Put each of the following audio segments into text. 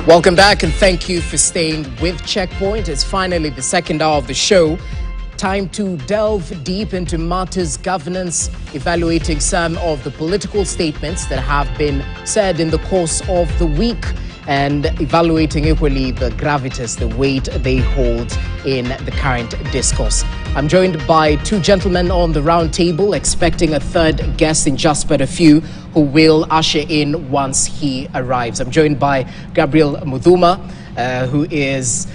Welcome back and thank you for staying with Checkpoint. It's finally the second hour of the show. Time to delve deep into matters governance, evaluating some of the political statements that have been said in the course of the week and evaluating equally the gravitas, the weight they hold in the current discourse. I'm joined by two gentlemen on the round table, expecting a third guest in just but a few, who will usher in once he arrives. I'm joined by Gabriel Mudhuma, who is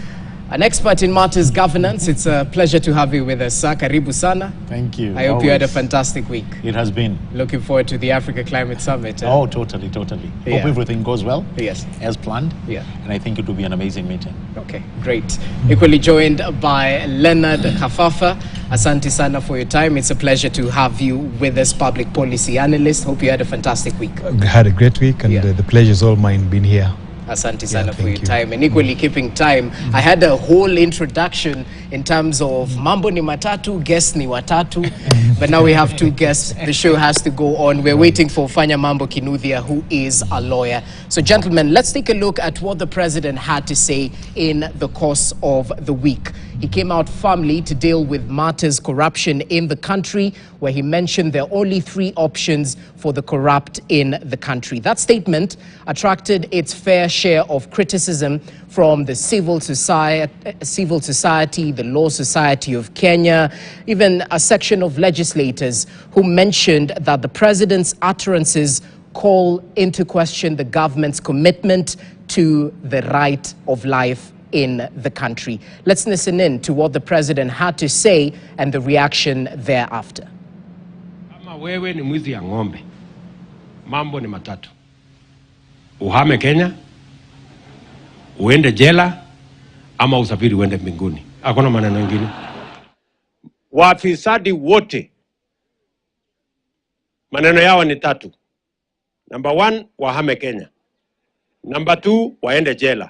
an expert in matters governance. It's a pleasure to have you with us, sir. Karibu sana. Thank you. I hope you had a fantastic week. It has been. Looking forward to the Africa Climate Summit. Oh, totally. Yeah. Hope everything goes well. Yes. As planned. Yeah. And I think it will be an amazing meeting. Okay, great. Equally joined by Leonard Kafafa. Asante sana for your time. It's a pleasure to have you with us, public policy analyst. Hope you had a fantastic week. I had a great week, and the pleasure is all mine being here. Asante sana for your time, and equally keeping time. I had a whole introduction in terms of Mambo ni matatu, guests ni watatu, but now we have two guests. The show has to go on. We're waiting for Fanya Mambo Kinuthia, who is a lawyer. So gentlemen, let's take a look at what the president had to say in the course of the week. He came out firmly to deal with matters corruption in the country, where he mentioned there are only 3 options for the corrupt in the country. That statement attracted its fair share of criticism from the civil society, the Law Society of Kenya, even a section of legislators who mentioned that the president's utterances call into question the government's commitment to the right of life in the country. Let's listen in to what the president had to say and the reaction thereafter. Kama wewe ni mwizi ya ng'ombe, mambo ni matatu. Uhame Kenya, uende jela, ama usafiri uende mbinguni. Hakuna maneno mengine. Wafisadi wote maneno yao ni 3. Number 1, wahame Kenya. Number 2, waende jela.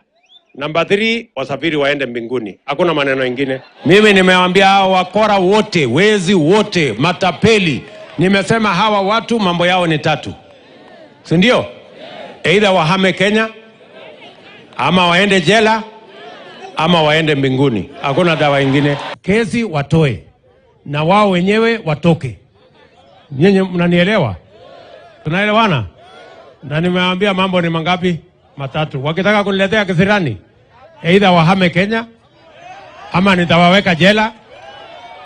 Number 3, wasafiri waende mbinguni. Hakuna maneno mengine. Mimi nimewaambia hao wakora wote, wezi wote, matapeli. Nimesema hawa watu mambo yao ni 3. Si ndio? Either wahame Kenya, ama waende jela, ama waende mbinguni. Hakuna dawa ingine. Kesi watoe na wao wenyewe watoke. Nyinyi mnanielewa? Tunaelewana? Na nimewaambia mambo ni mangapi? 3. Wakitaka kuniletea kisirani, either wahame Kenya, ama nitawaweka jela,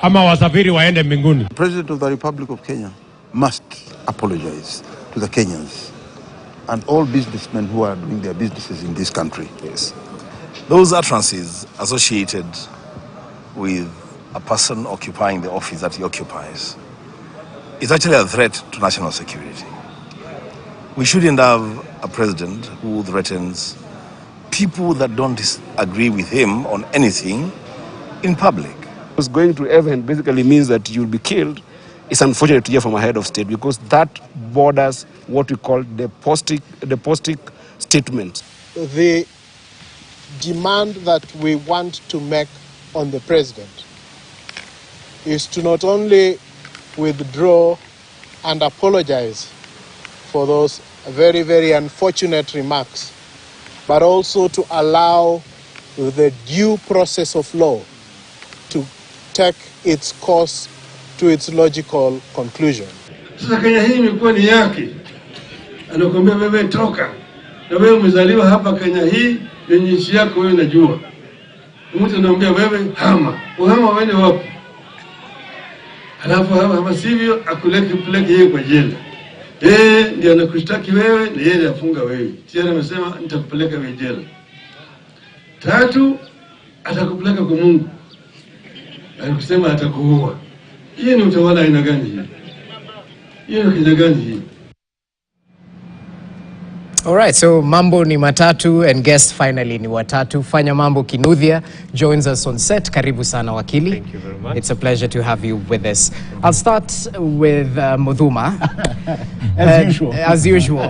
ama wasafiri waende mbinguni. The President of the Republic of Kenya must apologize to the Kenyans and all businessmen who are doing their businesses in this country. Yes. Those utterances associated with a person occupying the office that he occupies is actually a threat to national security. We shouldn't have a president who threatens people that don't agree with him on anything in public. Going to heaven basically means that you'll be killed. It's unfortunate to hear from a head of state, because that borders what we call the postic statement. The demand that we want to make on the president is to not only withdraw and apologize for those very, very unfortunate remarks, but also to allow the due process of law to take its course to its logical conclusion. Sasa Kenya hii imekuwa ni yake. Anakuambia wewe toka. Na wewe umezaliwa hapa Kenya hii, yenye nchi yako wewe unajua. Mtu anamwambia wewe hama. Uhama waende wapi? Alafu hama sivyo akuleke yeye kwa jela. Ndiye anakushtaki wewe na yeye afunga wewe. Tena amesema nitakupeleka wewe jela. 3, atakupeleka kwa Mungu. Alikusema atakuua. Hiyo ni utawala aina gani hii? Hiyo ni Kenya gani hii? All right, so Mambo ni matatu and guest finally ni watatu. Fanya Mambo Kinuthia joins us on set. Karibu sana wakili. Thank you very much. It's a pleasure to have you with us. I'll start with Mudhuma. As usual.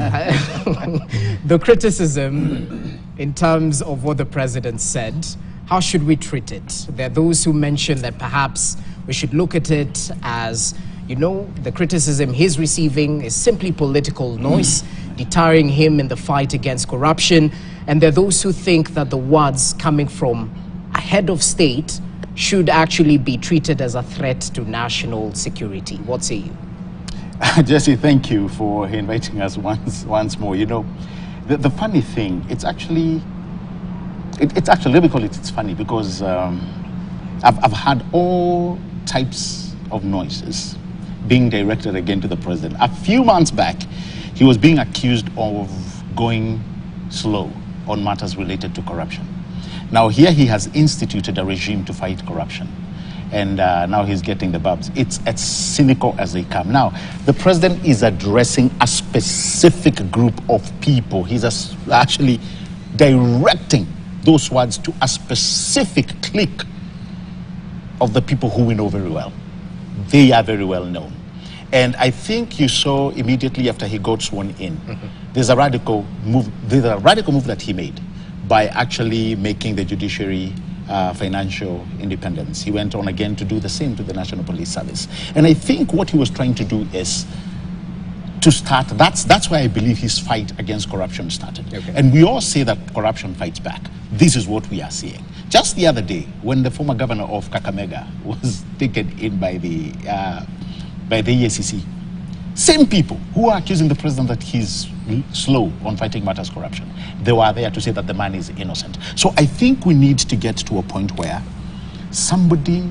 The criticism in terms of what the president said, how should we treat it? There are those who mention that perhaps we should look at it as, you know, the criticism he's receiving is simply political noise, deterring him in the fight against corruption. And there are those who think that the words coming from a head of state should actually be treated as a threat to national security. What say you? Jesse, thank you for inviting us once more. You know, the funny thing, it's actually, let me call it, it's funny because I've had all types of noises being directed again to the president. A few months back, he was being accused of going slow on matters related to corruption. Now here he has instituted a regime to fight corruption. And now he's getting the bubs. It's as cynical as they come. Now, the president is addressing a specific group of people. He's actually directing those words to a specific clique of the people who we know very well. They are very well known. And I think you saw immediately after he got sworn in, there's a radical move that he made by actually making the judiciary financial independence. He went on again to do the same to the National Police Service. And I think what he was trying to do is to start, that's why I believe his fight against corruption started. Okay. And we all say that corruption fights back. This is what we are seeing. Just the other day, when the former governor of Kakamega was taken in by the EACC, same people who are accusing the president that he's slow on fighting matters corruption, they were there to say that the man is innocent. So I think we need to get to a point where somebody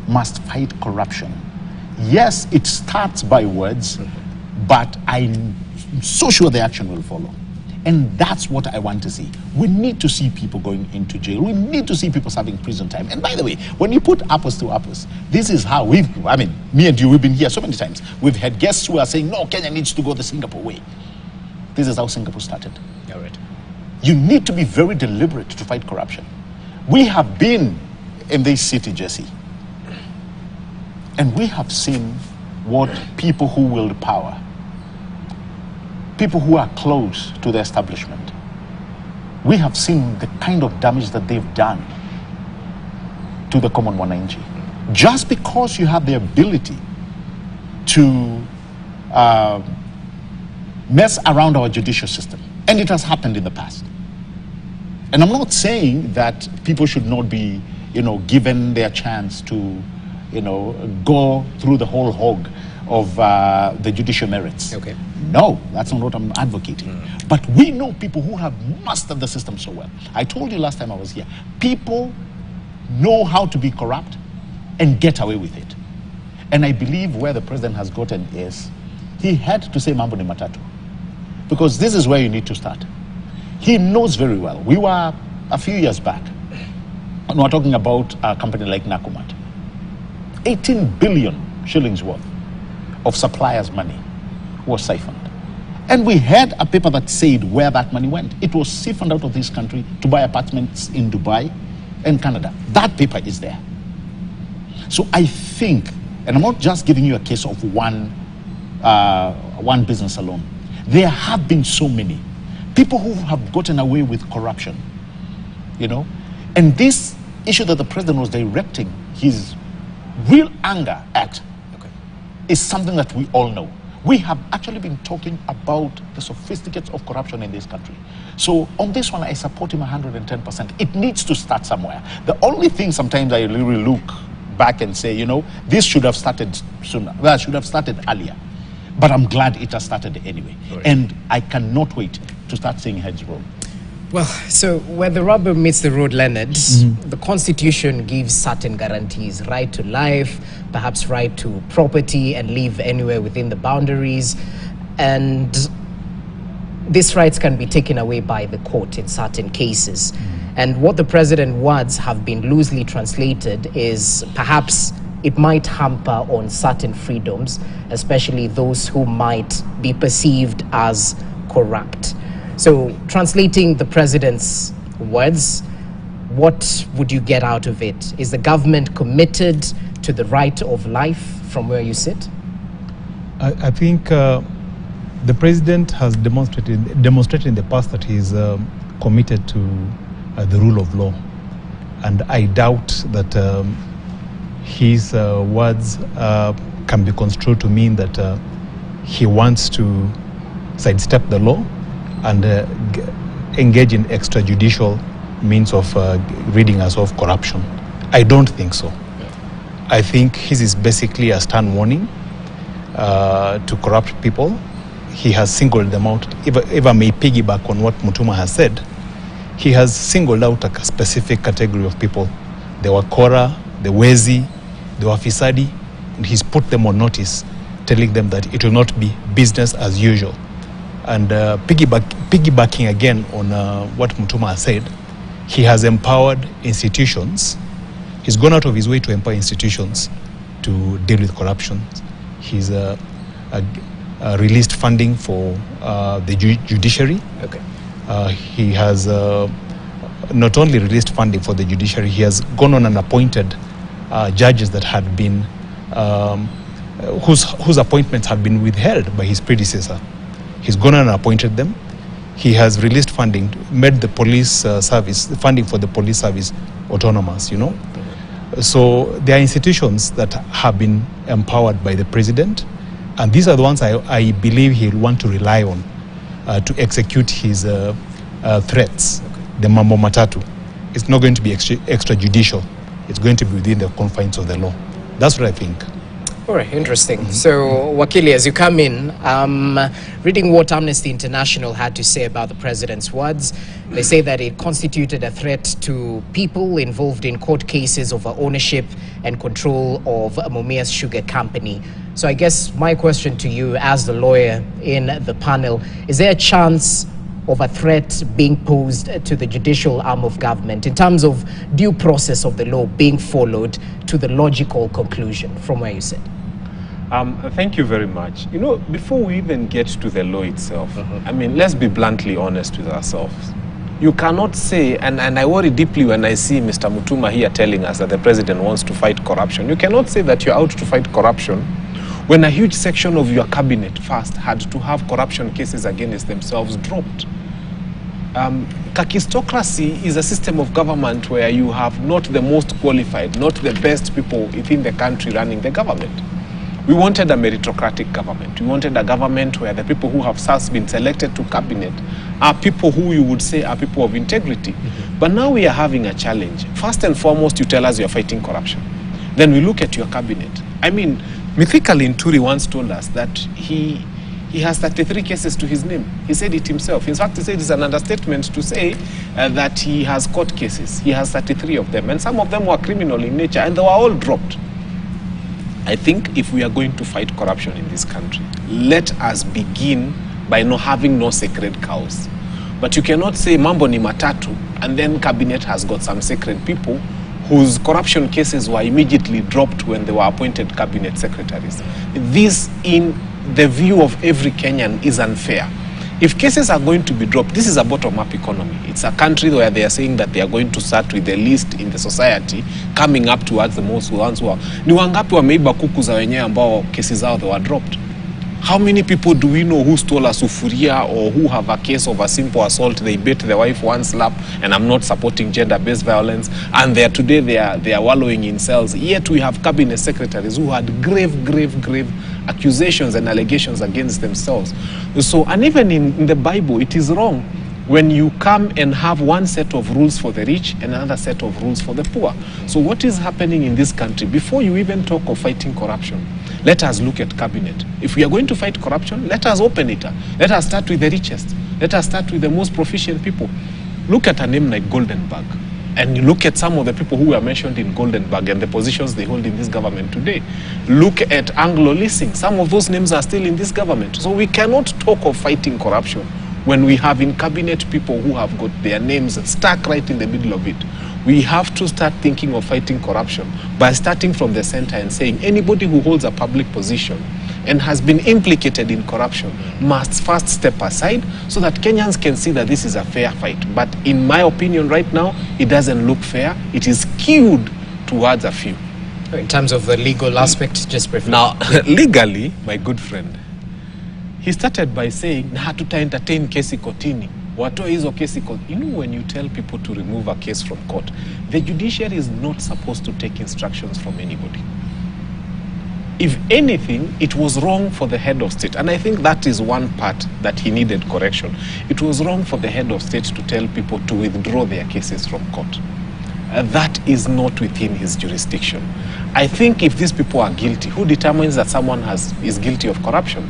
must fight corruption. Yes, it starts by words, but I'm so sure the action will follow. And that's what I want to see. We need to see people going into jail. We need to see people serving prison time. And by the way, when you put apples to apples, this is how me and you, we've been here so many times. We've had guests who are saying, no, Kenya needs to go the Singapore way. This is how Singapore started. All right. You need to be very deliberate to fight corruption. We have been in this city, Jesse, and we have seen what people who wield power, people who are close to the establishment, we have seen the kind of damage that they've done to the common wananchi. Just because you have the ability to mess around our judicial system, and it has happened in the past. And I'm not saying that people should not be, given their chance to, go through the whole hog of the judicial merits. Okay. No, that's not what I'm advocating. But we know people who have mastered the system so well. I told you last time I was here, people know how to be corrupt and get away with it. And I believe where the president has gotten is, he had to say Mambo ni matatu. Because this is where you need to start. He knows very well. We were a few years back, and we were talking about a company like Nakumat. 18 billion shillings worth of suppliers' money was siphoned. And we had a paper that said where that money went. It was siphoned out of this country to buy apartments in Dubai and Canada. That paper is there. So I think, and I'm not just giving you a case of one business alone. There have been so many people who have gotten away with corruption, and this issue that the president was directing his real anger at is something that we all know. We have actually been talking about the sophisticates of corruption in this country. So on this one, I support him 110%. It needs to start somewhere. The only thing sometimes I really look back and say, this should have started sooner. Well, it should have started earlier. But I'm glad it has started anyway. Right. And I cannot wait to start seeing heads roll. Well, so where the rubber meets the road, Leonard, the Constitution gives certain guarantees: right to life, perhaps right to property, and live anywhere within the boundaries. And these rights can be taken away by the court in certain cases. And what the president's words have been loosely translated is perhaps it might hamper on certain freedoms, especially those who might be perceived as corrupt. So, translating the president's words, what would you get out of it? Is the government committed to the right of life from where you sit? I think the president has demonstrated in the past that he is committed to the rule of law. And I doubt that his words can be construed to mean that he wants to sidestep the law and engage in extrajudicial means of ridding us of corruption. I don't think so. I think his is basically a stern warning to corrupt people. He has singled them out. If I may piggyback on what Mutuma has said, he has singled out a specific category of people. The Wakora, the Wezi, the Wafisadi, and he's put them on notice, telling them that it will not be business as usual. And piggybacking again on what Mutuma has said, he has empowered institutions. He's gone out of his way to empower institutions to deal with corruption. He's released funding for the judiciary. Okay. He has not only released funding for the judiciary, he has gone on and appointed judges that had been, whose appointments had been withheld by his predecessor. He's gone on and appointed them. He has released funding, made the police service, the funding for the police service autonomous, you know. So there are institutions that have been empowered by the president, and these are the ones I believe he'll want to rely on to execute his threats. The Mambo matatu. It's not going to be extrajudicial. It's going to be within the confines of the law. That's what I think. All right, interesting. So, Wakili, as you come in, reading what Amnesty International had to say about the president's words, they say that it constituted a threat to people involved in court cases over ownership and control of Mumia's sugar company. So I guess my question to you as the lawyer in the panel, is there a chance of a threat being posed to the judicial arm of government in terms of due process of the law being followed to the logical conclusion from where you sit? Thank you very much. You know, before we even get to the law itself, I mean, let's be bluntly honest with ourselves. You cannot say, and I worry deeply when I see Mr. Mutuma here telling us that the president wants to fight corruption. You cannot say that you're out to fight corruption when a huge section of your cabinet first had to have corruption cases against themselves dropped. Kakistocracy is a system of government where you have not the most qualified, not the best people within the country running the government. We wanted a meritocratic government. We wanted a government where the people who have first been selected to cabinet are people who you would say are people of integrity. But now we are having a challenge. First and foremost, you tell us you're fighting corruption. Then we look at your cabinet. I mean, Mithika Linturi once told us that he has 33 cases to his name. He said it himself. In fact, he said it's an understatement to say that he has court cases. He has 33 of them. And some of them were criminal in nature, and they were all dropped. I think if we are going to fight corruption in this country, let us begin by not having no sacred cows. But you cannot say Mambo ni matatu, and then cabinet has got some sacred people whose corruption cases were immediately dropped when they were appointed cabinet secretaries. This, in the view of every Kenyan, is unfair. If cases are going to be dropped, this is a bottom-up economy. It's a country where they are saying that they are going to start with the least in the society, coming up towards the most ones who are. Ni wangapi wameiba kuku za wenyewe ambao cases zao they were dropped? How many people do we know who stole a sufuria or who have a case of a simple assault? They beat the wife one slap, and I'm not supporting gender-based violence, and today they are wallowing in cells. Yet we have cabinet secretaries who had grave accusations and allegations against themselves. So, and even in the Bible, it is wrong when you come and have one set of rules for the rich and another set of rules for the poor. So what is happening in this country? Before you even talk of fighting corruption, let us look at cabinet. If we are going to fight corruption, let us open it. Let us start with the richest. Let us start with the most proficient people. Look at a name like Goldenberg, and you look at some of the people who were mentioned in Goldenberg and the positions they hold in this government today. Look at Anglo Leasing. Some of those names are still in this government. So we cannot talk of fighting corruption when we have in cabinet people who have got their names stuck right in the middle of it. We have to start thinking of fighting corruption by starting from the center and saying anybody who holds a public position and has been implicated in corruption must first step aside so that Kenyans can see that this is a fair fight. But in my opinion right now, it doesn't look fair. It is skewed towards a few. In terms of the legal aspect, just briefly. Now, legally, my good friend, he started by saying, na hatuta entertain kesi kotini. Watoe hizo kesi kotini. You know, when you tell people to remove a case from court, the judiciary is not supposed to take instructions from anybody. If anything, it was wrong for the head of state. And I think that is one part that he needed correction. It was wrong for the head of state to tell people to withdraw their cases from court. That is not within his jurisdiction. I think if these people are guilty, who determines that someone is guilty of corruption?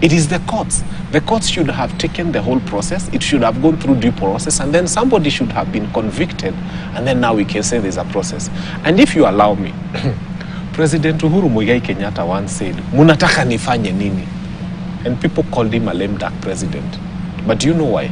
It is the courts. The courts should have taken the whole process. It should have gone through due process, and then somebody should have been convicted, and then now we can say there's a process. And if you allow me, President Uhuru Muigai Kenyatta once said, "Munataka nifanye nini?" And people called him a lame duck president. But do you know why?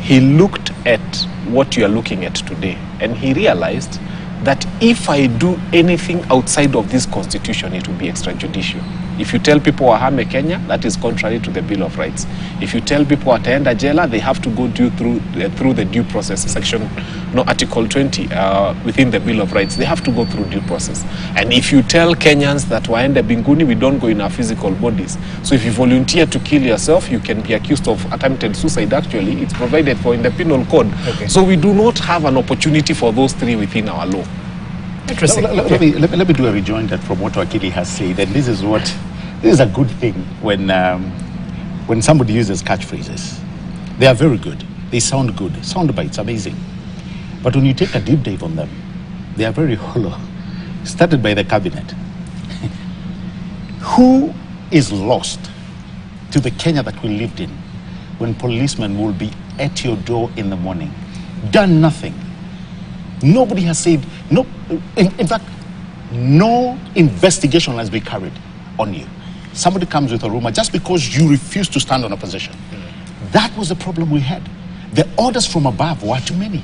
He looked at what you are looking at today, and he realized that if I do anything outside of this constitution, it will be extrajudicial. If you tell people wahame Kenya, that is contrary to the Bill of Rights. If you tell people wataenda jela, they have to go through the due process, Article 20 within the Bill of Rights. They have to go through due process. And if you tell Kenyans that waende binguni, we don't go in our physical bodies. So if you volunteer to kill yourself, you can be accused of attempted suicide. Actually, it's provided for in the penal code. Okay. So we do not have an opportunity for those three within our law. Interesting. Let me do a rejoinder from what Wakili has said, and this is a good thing when somebody uses catchphrases. They are very good. They sound good. Sound bites, amazing. But when you take a deep dive on them, they are very hollow. Started by the cabinet. Who is lost to the Kenya that we lived in when policemen will be at your door in the morning, done nothing? Nobody has said, no, in fact, no investigation has been carried on you. Somebody comes with a rumor just because you refuse to stand on a position. That was the problem we had. The orders from above were too many.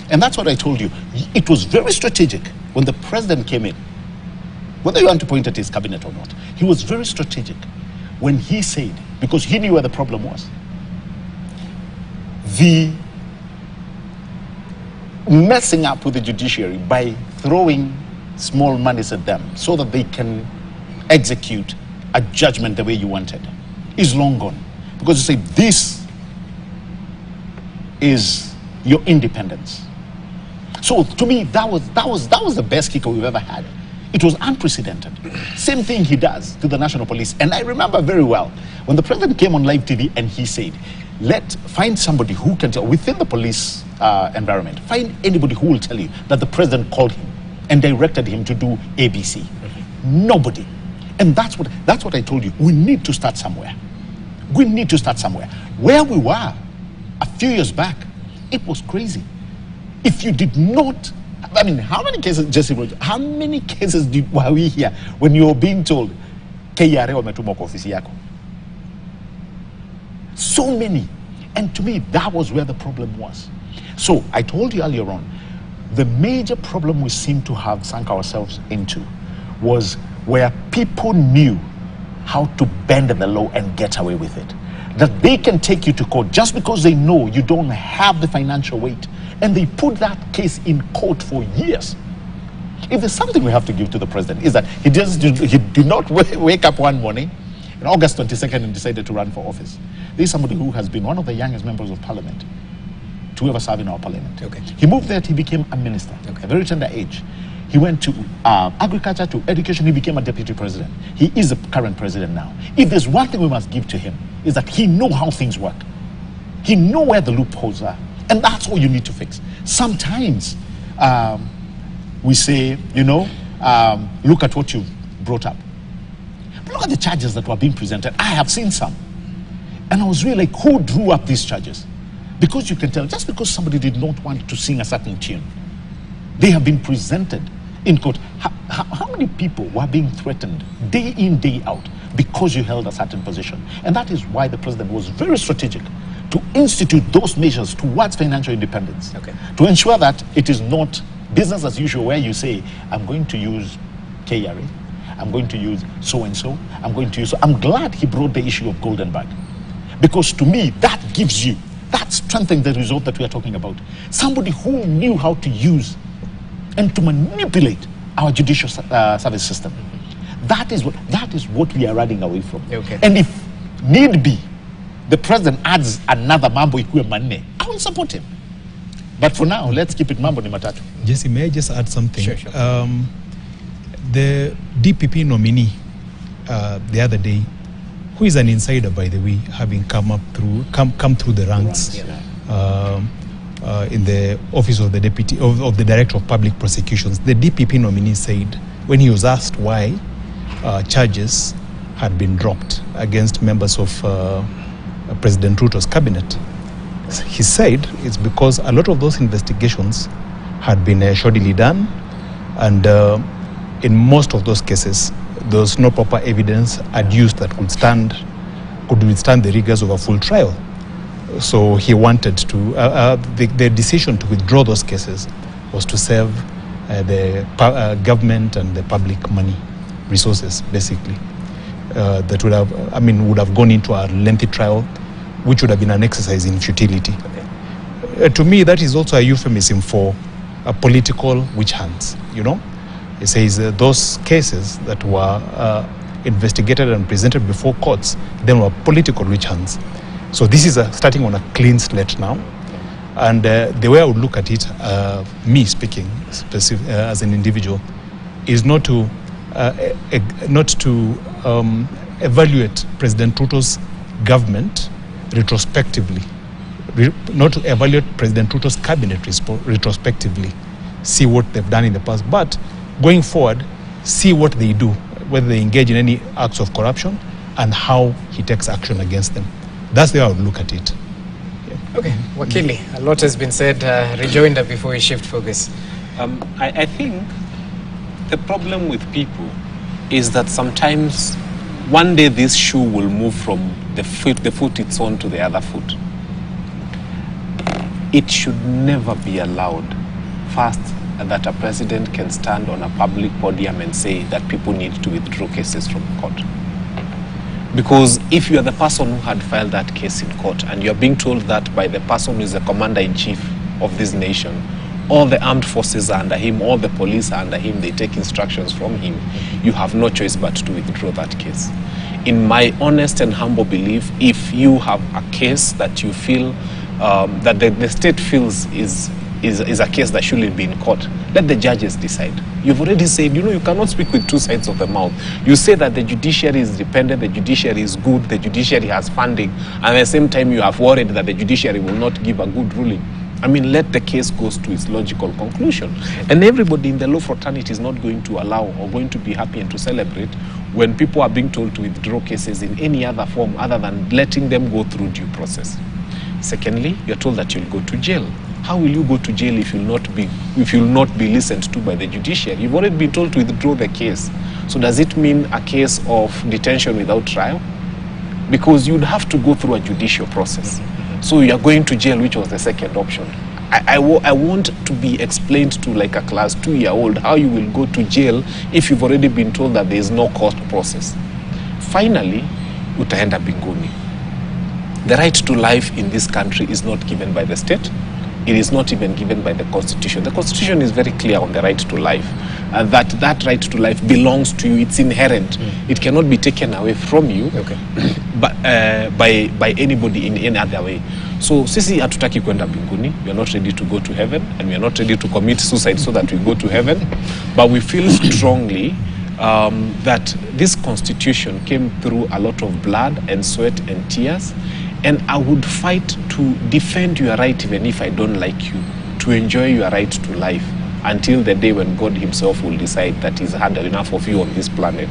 And that's what I told you. It was very strategic when the president came in. Whether you want to point at his cabinet or not, he was very strategic when he said, because he knew where the problem was, the messing up with the judiciary by throwing small monies at them so that they can execute a judgment the way you wanted is long gone. Because you say, this is your independence. So to me, that was the best kicker we've ever had. It was unprecedented. Same thing he does to the National Police. And I remember very well when the president came on live TV and he said, find somebody who can tell within the police environment, find anybody who will tell you that the president called him and directed him to do ABC. Nobody. And that's what I told you. We need to start somewhere. We need to start somewhere. Where we were a few years back, it was crazy. If you did not, I mean, how many cases, Jesse, how many cases were we here when you were being told, KRA wametuma kwa ofisi yako? So many. And to me, that was where the problem was. So I told you earlier on, the major problem we seem to have sunk ourselves into was where people knew how to bend the law and get away with it. That they can take you to court just because they know you don't have the financial weight. And they put that case in court for years. If there's something we have to give to the president, is that he did not wake up one morning on August 22nd and decided to run for office. This is somebody who has been one of the youngest members of parliament to ever serve in our parliament. Okay. He moved there, he became a minister, at a very tender age. He went to agriculture, to education, he became a deputy president. He is the current president now. If there's one thing we must give to him, is that he knows how things work. He knows where the loopholes are. And that's what you need to fix. Sometimes we say, look at what you've brought up. But look at the charges that were being presented. I have seen some. And I was really like, who drew up these charges? Because you can tell, just because somebody did not want to sing a certain tune, they have been presented in court. How many people were being threatened day in, day out because you held a certain position? And that is why the president was very strategic to institute those measures towards financial independence, to ensure that it is not business as usual where you say, I'm going to use KRA, I'm going to use so-and-so, I'm going to use... I'm glad he brought the issue of golden bag, because to me, that gives you, that strengthens the result that we are talking about. Somebody who knew how to use and to manipulate our judicial service system. That is what we are running away from. And if need be, the president adds another Mambo ikuwe manne, I will support him. But for now, let's keep it Mambo ni matatu. Jesse, may I just add something? Sure. The DPP nominee the other day, who is an insider, by the way, having come through the ranks in the office of the deputy of the director of public prosecutions. The DPP nominee said, when he was asked why charges had been dropped against members of President Ruto's cabinet, he said it's because a lot of those investigations had been shoddily done, and in most of those cases there was no proper evidence adduced that could withstand the rigors of a full trial. So he wanted to, the decision to withdraw those cases was to save the government and the public money, resources, basically, that would have gone into a lengthy trial, which would have been an exercise in futility. To me, that is also a euphemism for a political witch hunts, you know. It says those cases that were investigated and presented before courts, then were political witch hunts. So this is starting on a clean slate now. And the way I would look at it, me speaking as an individual, is not to evaluate President Ruto's government retrospectively, not to evaluate President Ruto's cabinet retrospectively, see what they've done in the past, but going forward, see what they do, whether they engage in any acts of corruption, and how he takes action against them. That's the way I would look at it. Yeah. Okay, Wakili, a lot has been said. Rejoinder before we shift focus. I think the problem with people is that sometimes one day this shoe will move from the foot it's on to the other foot. It should never be allowed, first, that a president can stand on a public podium and say that people need to withdraw cases from court. Because if you are the person who had filed that case in court and you're being told that by the person who is the commander-in-chief of this nation, all the armed forces are under him, all the police are under him, they take instructions from him, you have no choice but to withdraw that case. In my honest and humble belief, if you have a case that you feel that the state feels is a case that shouldn't be in court, let the judges decide. You've already said, you cannot speak with two sides of the mouth. You say that the judiciary is dependent, the judiciary is good, the judiciary has funding, and at the same time you have worried that the judiciary will not give a good ruling. Let the case goes to its logical conclusion. And everybody in the law fraternity is not going to allow or going to be happy and to celebrate when people are being told to withdraw cases in any other form other than letting them go through due process. Secondly, you're told that you'll go to jail. How will you go to jail if you'll not be listened to by the judiciary? You've already been told to withdraw the case. So does it mean a case of detention without trial? Because you'd have to go through a judicial process. So you're going to jail, which was the second option. I want to be explained to, like a class 2-year-old, how you will go to jail if you've already been told that there is no court process. Finally, utaenda mbinguni. The right to life in this country is not given by the state. It is not even given by the Constitution. The Constitution is very clear on the right to life, that right to life belongs to you. It's inherent. It cannot be taken away from you but, by anybody in any other way. So sisi hatutaki kwenda mbinguni. We are not ready to go to heaven, and we are not ready to commit suicide so that we go to heaven. But we feel strongly that this Constitution came through a lot of blood and sweat and tears. And I would fight to defend your right, even if I don't like you, to enjoy your right to life until the day when God himself will decide that he's had enough of you on this planet.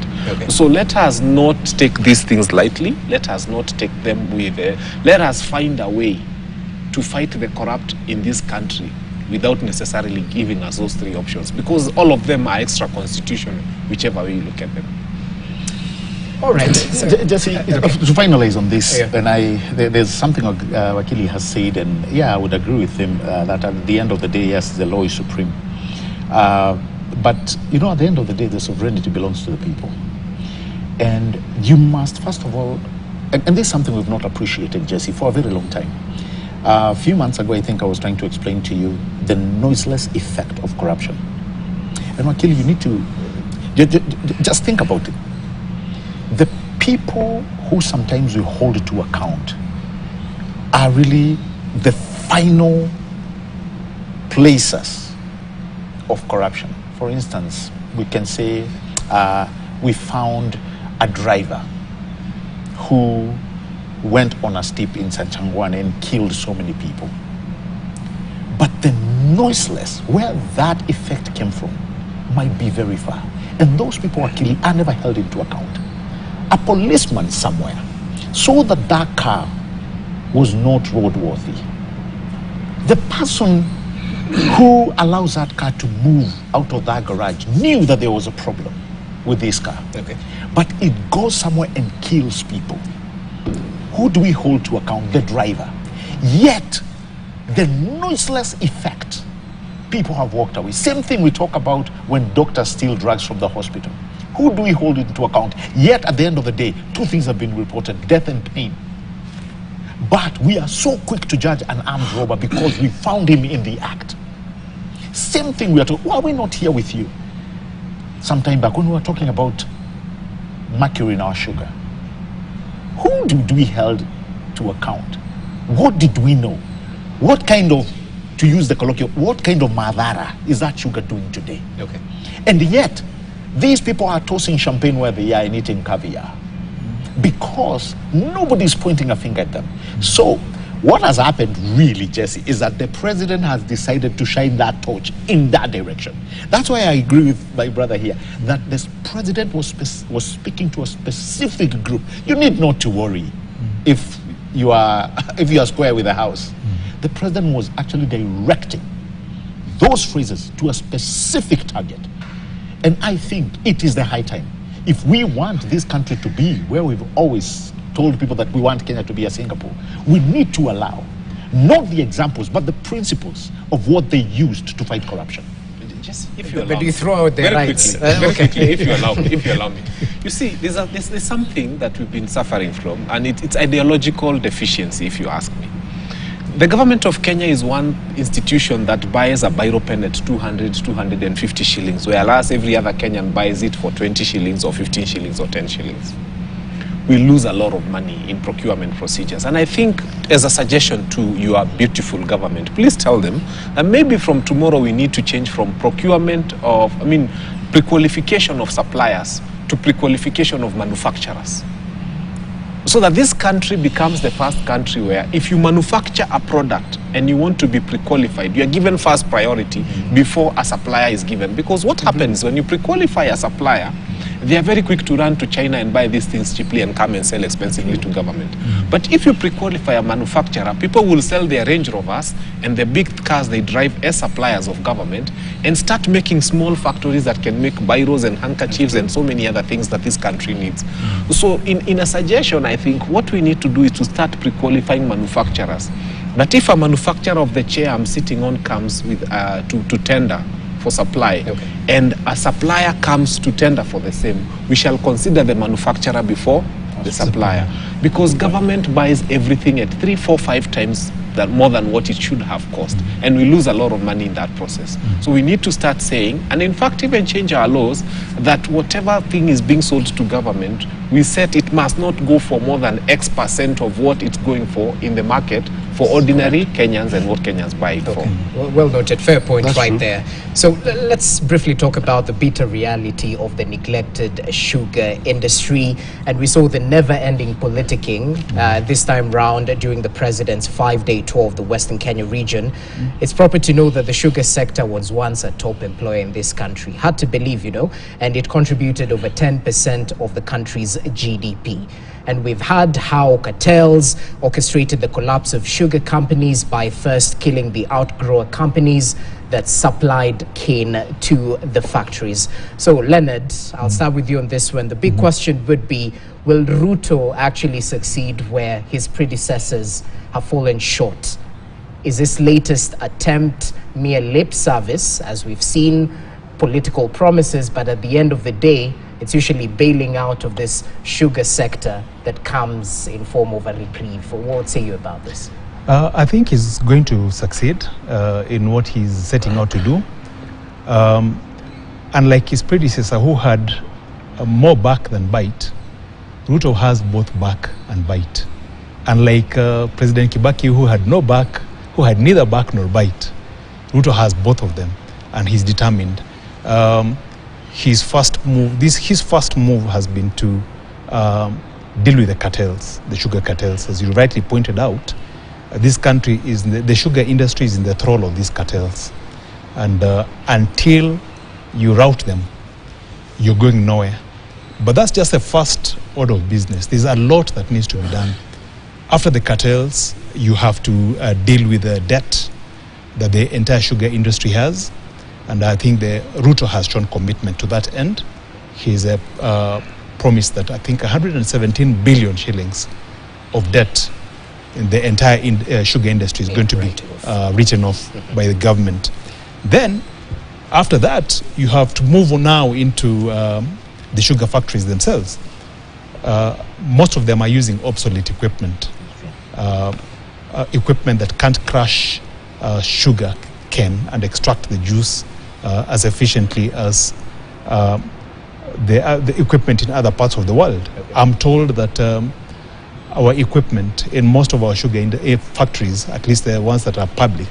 So let us not take these things lightly. Let us not take them with let us find a way to fight the corrupt in this country without necessarily giving us those three options, because all of them are extra constitutional, whichever way you look at them. All right. Jesse, to finalize on this, there's something Wakili has said, and I would agree with him that at the end of the day, yes, the law is supreme. But, at the end of the day, the sovereignty belongs to the people. And you must, first of all, and this is something we've not appreciated, Jesse, for a very long time. A few months ago, I think I was trying to explain to you the noiseless effect of corruption. And Wakili, you need to just think about it. The people who sometimes we hold to account are really the final places of corruption. For instance, we can say we found a driver who went on a steep in Sanchangwan and killed so many people. But the noiseless, where that effect came from, might be very far. And those people are never held into account. A policeman somewhere saw that that car was not roadworthy. The person who allows that car to move out of that garage knew that there was a problem with this car. Okay. But it goes somewhere and kills people. Who do we hold to account? The driver. Yet, the noiseless effect, people have walked away. Same thing we talk about when doctors steal drugs from the hospital. Who do we hold into account? Yet, at the end of the day, two things have been reported: death and pain. But we are so quick to judge an armed robber because we found him in the act. Same thing we are talking. Why are we not here with you? Sometime back when we were talking about mercury in our sugar, who did we held to account? What did we know? What kind of, to use the colloquial, what kind of madara is that sugar doing today? Okay. And yet, these people are tossing champagne where they are and eating caviar because nobody's pointing a finger at them. So, what has happened really, Jesse, is that the president has decided to shine that torch in that direction. That's why I agree with my brother here, that this president was speaking to a specific group. You need not to worry if you are square with the house. The president was actually directing those phrases to a specific target. And I think it is the high time. If we want this country to be where we've always told people that we want Kenya to be a Singapore, we need to allow not the examples but the principles of what they used to fight corruption. Just if you allow but me, you throw out their rights. very quickly, if you allow me. You see, there's something that we've been suffering from, and it's ideological deficiency, if you ask me. The government of Kenya is one institution that buys a biro pen at 250 shillings, whereas every other Kenyan buys it for 20 shillings or 15 shillings or 10 shillings. We lose a lot of money in procurement procedures. And I think, as a suggestion to your beautiful government, please tell them that maybe from tomorrow we need to change from pre-qualification of suppliers to pre-qualification of manufacturers. So that this country becomes the first country where if you manufacture a product and you want to be pre-qualified, you are given first priority before a supplier is given. Because what happens when you pre-qualify a supplier, they are very quick to run to China and buy these things cheaply and come and sell expensively to government. But if you pre-qualify a manufacturer, people will sell their Range Rovers and the big cars they drive as suppliers of government and start making small factories that can make biros and handkerchiefs and so many other things that this country needs. So in a suggestion, I think what we need to do is to start pre-qualifying manufacturers. That if a manufacturer of the chair I'm sitting on comes with to tender for supply, and a supplier comes to tender for the same, we shall consider the manufacturer before the supplier, because government buys everything at 3, 4, 5 times more than what it should have cost, and we lose a lot of money in that process. So we need to start saying, and in fact even change our laws, that whatever thing is being sold to government, we said it must not go for more than X% of what it's going for in the market for ordinary Kenyans and what Kenyans buy it for. Well noted, fair point. That's right true. there. So let's briefly talk about the bitter reality of the neglected sugar industry. And we saw the never-ending politicking this time round during the president's 5-day tour of the Western Kenya region. It's proper to know that the sugar sector was once a top employer in this country. Hard to believe, and it contributed over 10% of the country's GDP. And we've had how cartels orchestrated the collapse of sugar companies by first killing the outgrower companies that supplied cane to the factories. So Leonard, I'll start with you on this one. The big question would be, will Ruto actually succeed where his predecessors have fallen short? Is this latest attempt mere lip service, as we've seen political promises, but at the end of the day, it's usually bailing out of this sugar sector that comes in form of a reprieve? What say you about this? I think he's going to succeed in what he's setting out to do. Unlike his predecessor, who had more back than bite, Ruto has both back and bite. Unlike President Kibaki, who had no back, who had neither back nor bite, Ruto has both of them, and he's determined. His first move has been to deal with the cartels, the sugar cartels. As you rightly pointed out, this country is, the sugar industry is in the thrall of these cartels. And until you rout them, you're going nowhere. But that's just the first order of business. There's a lot that needs to be done. After the cartels, you have to deal with the debt that the entire sugar industry has. And I think the Ruto has shown commitment to that end. He's promised that I think 117 billion shillings of debt in the entire sugar industry is going to be written off by the government. Then, after that, you have to move on now into the sugar factories themselves. Most of them are using obsolete equipment, equipment that can't crush sugar cane and extract the juice as efficiently as the equipment in other parts of the world. I'm told that our equipment in most of our sugar factories, at least the ones that are public,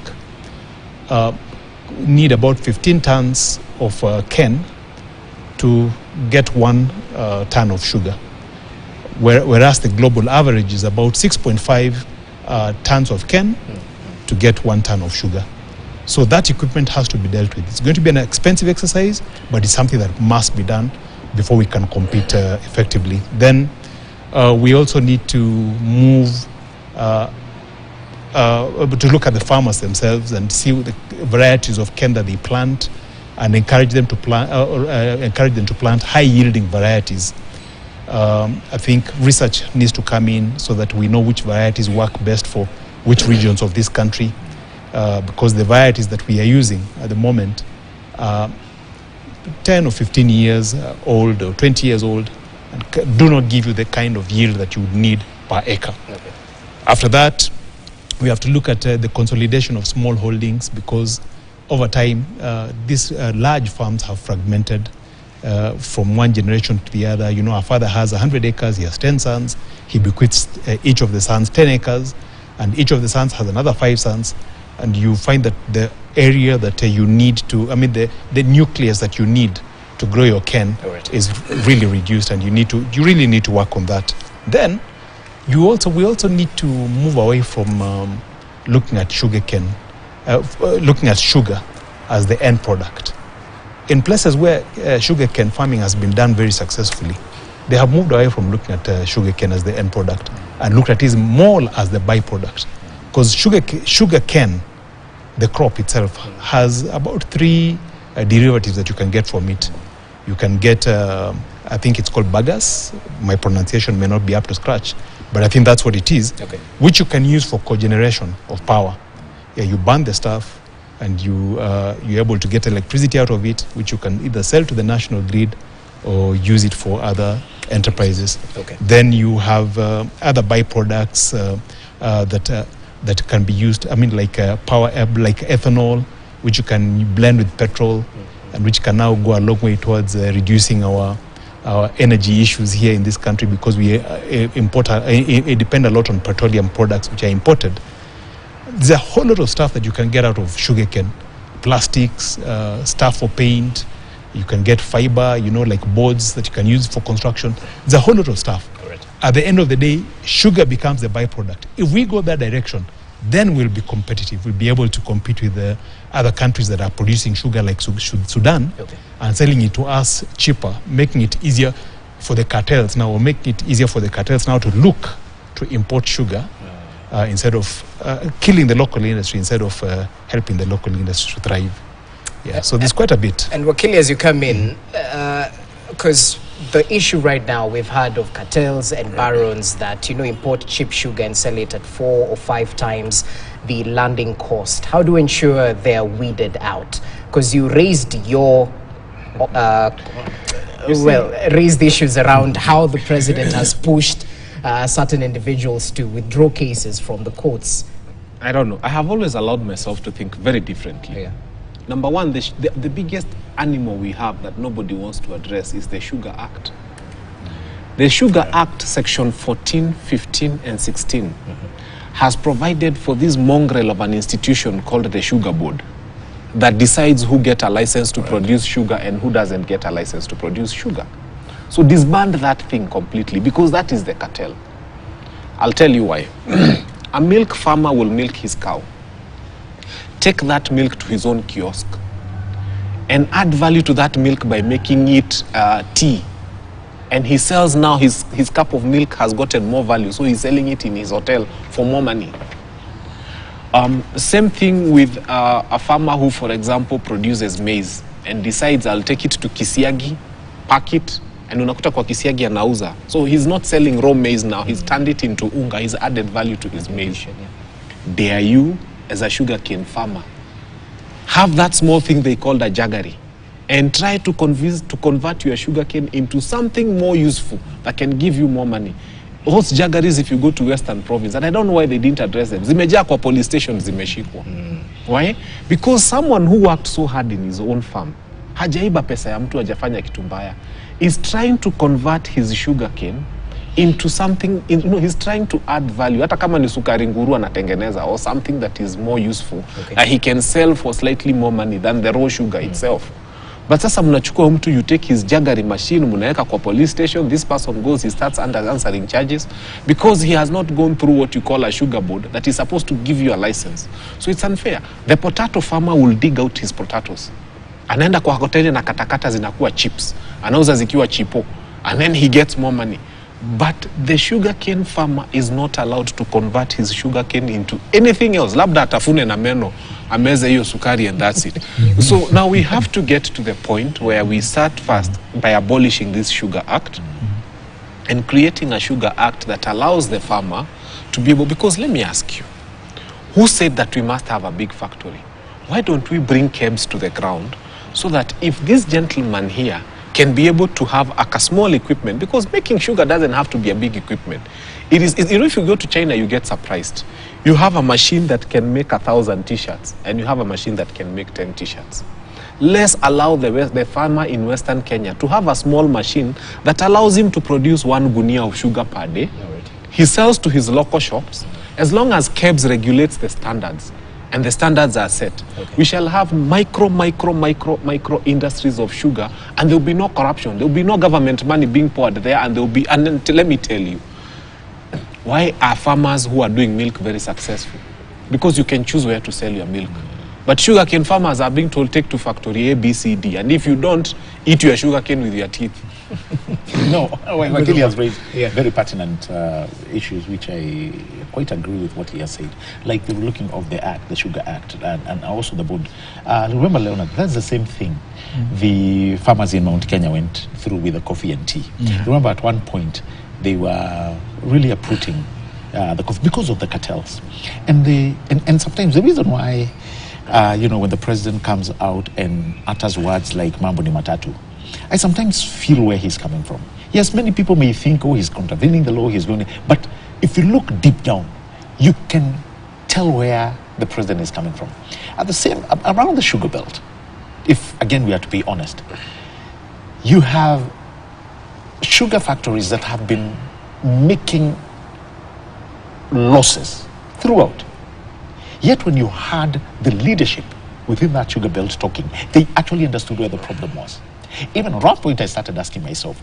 need about 15 tons of cane to get 1 ton of sugar, whereas the global average is about 6.5 tons of cane to get 1 ton of sugar. So that equipment has to be dealt with. It's going to be an expensive exercise, but it's something that must be done before we can compete effectively. Then we also need to move to look at the farmers themselves and see the varieties of cane that they plant, and encourage them to plant high-yielding varieties. I think research needs to come in so that we know which varieties work best for which regions of this country, because the varieties that we are using at the moment are 10 or 15 years old or 20 years old and do not give you the kind of yield that you would need per acre. Okay. After that, we have to look at the consolidation of small holdings, because over time, these large farms have fragmented from one generation to the other. You know, our father has 100 acres, he has 10 sons, he bequeaths each of the sons 10 acres, and each of the sons has another 5 sons, and you find that the area that you need to, the nucleus that you need to grow your cane is really reduced, and you really need to work on that. Then, we also need to move away from looking at sugarcane, looking at sugar as the end product. In places where sugarcane farming has been done very successfully, they have moved away from looking at sugarcane as the end product and looked at it more as the byproduct. Because sugarcane, the crop itself, has about 3 derivatives that you can get from it. You can get, I think it's called bagasse. My pronunciation may not be up to scratch, but I think that's what it is, which you can use for cogeneration of power. Yeah, you burn the stuff, and you're able to get electricity out of it, which you can either sell to the national grid or use it for other enterprises. Okay. Then you have other byproducts that can be used. Like like ethanol, which you can blend with petrol, and which can now go a long way towards reducing our energy issues here in this country, because we depend a lot on petroleum products which are imported. There's a whole lot of stuff that you can get out of sugarcane. Plastics, stuff for paint, you can get fiber, like boards that you can use for construction. There's a whole lot of stuff. Correct. At the end of the day, sugar becomes the byproduct. If we go that direction, then we'll be competitive. We'll be able to compete with the other countries that are producing sugar, like Sudan, and selling it to us cheaper, making it easier for the cartels now, or making it easier for the cartels now to look to import sugar instead of killing the local industry, instead of helping the local industry to thrive. Yeah, so there's quite a bit. And Wakili, as you come in, because the issue right now we've heard of cartels and barons that import cheap sugar and sell it at 4 or 5 times the landing cost. How do you ensure they're weeded out? Because you raised your raised issues around how the president has pushed certain individuals to withdraw cases from the courts. I don't know. I have always allowed myself to think very differently. Yeah. Number one, the biggest animal we have that nobody wants to address is the Sugar Act. The Sugar Act, section 14, 15, and 16, has provided for this mongrel of an institution called the Sugar Board that decides who gets a license to produce sugar and who doesn't get a license to produce sugar. So disband that thing completely, because that is the cartel. I'll tell you why. A milk farmer will milk his cow, take that milk to his own kiosk, and add value to that milk by making it tea. And he sells now, his cup of milk has gotten more value, so he's selling it in his hotel for more money. Same thing with a farmer who, for example, produces maize and decides, I'll take it to Kisiagi, pack it, and unakuta kwa Kisiagi anauza. So he's not selling raw maize now, he's turned it into unga, he's added value to his maize. Dare you, as a sugarcane farmer, have that small thing they called a jaggery and try to convert your sugarcane into something more useful that can give you more money. Those jaggeries, if you go to Western Province, and I don't know why they didn't address them, zimejaa kwa police stations, zimeshikwa. Why? Because someone who worked so hard in his own farm, hajaiba pesa ya mtu, hajafanya kitu mbaya, is trying to convert his sugarcane into something, he's trying to add value. Hata kama ni sukari nguru anatengeneza, or something that is more useful, he can sell for slightly more money than the raw sugar itself. But sasa mnachukua mtu, you take his jaggery machine, mnaweka kwa police station, this person goes, he starts answering charges, because he has not gone through what you call a sugar board that is supposed to give you a license. So it's unfair. The potato farmer will dig out his potatoes, anaenda kwa hoteli na katakata zinakuwa chips, anauza zikiwa chipo, and then he gets more money. But the sugarcane farmer is not allowed to convert his sugarcane into anything else. Labda atafune na meno, ameze hiyo sukari, and that's it. So now we have to get to the point where we start first by abolishing this Sugar Act and creating a Sugar Act that allows the farmer to be able, because let me ask you, who said that we must have a big factory? Why don't we bring cabs to the ground so that if this gentleman here can be able to have a small equipment, because making sugar doesn't have to be a big equipment. If you go to China, you get surprised. You have a machine that can make 1,000 t-shirts, and you have a machine that can make 10 t-shirts. Let's allow the farmer in Western Kenya to have a small machine that allows him to produce 1 gunia of sugar per day. He sells to his local shops, as long as KEBS regulates the standards, and the standards are set. We shall have micro industries of sugar, and there will be no corruption. There will be no government money being poured there, and there will be, and then, let me tell you, why are farmers who are doing milk very successful? Because you can choose where to sell your milk. But sugarcane farmers are being told, take to factory A, B, C, D, and if you don't, eat your sugarcane with your teeth. No, Wakili has raised very pertinent issues, which I quite agree with what he has said. Like the looking of the act, the Sugar Act, and also the board. Remember, Leonard, that's the same thing the farmers in Mount Kenya went through with the coffee and tea. Remember, at one point, they were really uprooting the coffee because of the cartels. And sometimes the reason why, when the president comes out and utters words like Mambo ni matatu, I sometimes feel where he's coming from. Yes, many people may think, oh, he's contravening the law, he's going to, but if you look deep down, you can tell where the president is coming from. At the same, around the sugar belt, if, again, we are to be honest, you have sugar factories that have been making losses throughout. Yet when you had the leadership within that sugar belt talking, they actually understood where the problem was. Even at one point, I started asking myself,